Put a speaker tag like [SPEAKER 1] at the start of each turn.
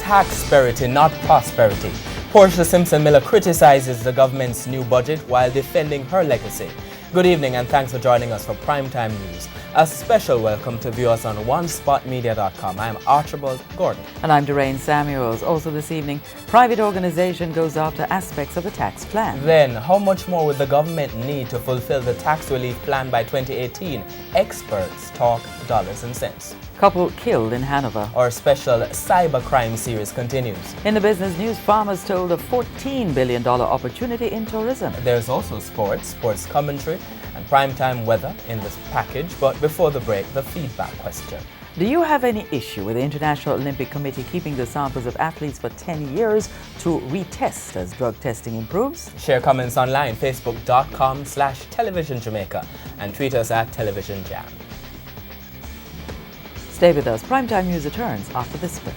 [SPEAKER 1] tax sperity, not prosperity. Portia Simpson-Miller criticizes the government's new budget while defending her legacy. Good evening and thanks for joining us for Primetime News. A special welcome to viewers on onespotmedia.com. I'm Archibald Gordon.
[SPEAKER 2] And I'm Doreen Samuels. Also this evening, private organization goes after aspects of the tax plan.
[SPEAKER 1] Then, how much more would the government need to fulfill the tax relief plan by 2018? Experts talk dollars and cents.
[SPEAKER 2] Couple killed in Hanover.
[SPEAKER 1] Our special cybercrime series continues.
[SPEAKER 2] In the business news, farmers told a $14 billion opportunity in tourism.
[SPEAKER 1] There's also sports commentary, and primetime weather in this package. But before the break, the feedback question.
[SPEAKER 2] Do you have any issue with the International Olympic Committee keeping the samples of athletes for 10 years to retest as drug testing improves?
[SPEAKER 1] Share comments online, facebook.com/television Jamaica, and tweet us at Television Jam.
[SPEAKER 2] Stay with us. Primetime News returns after this break.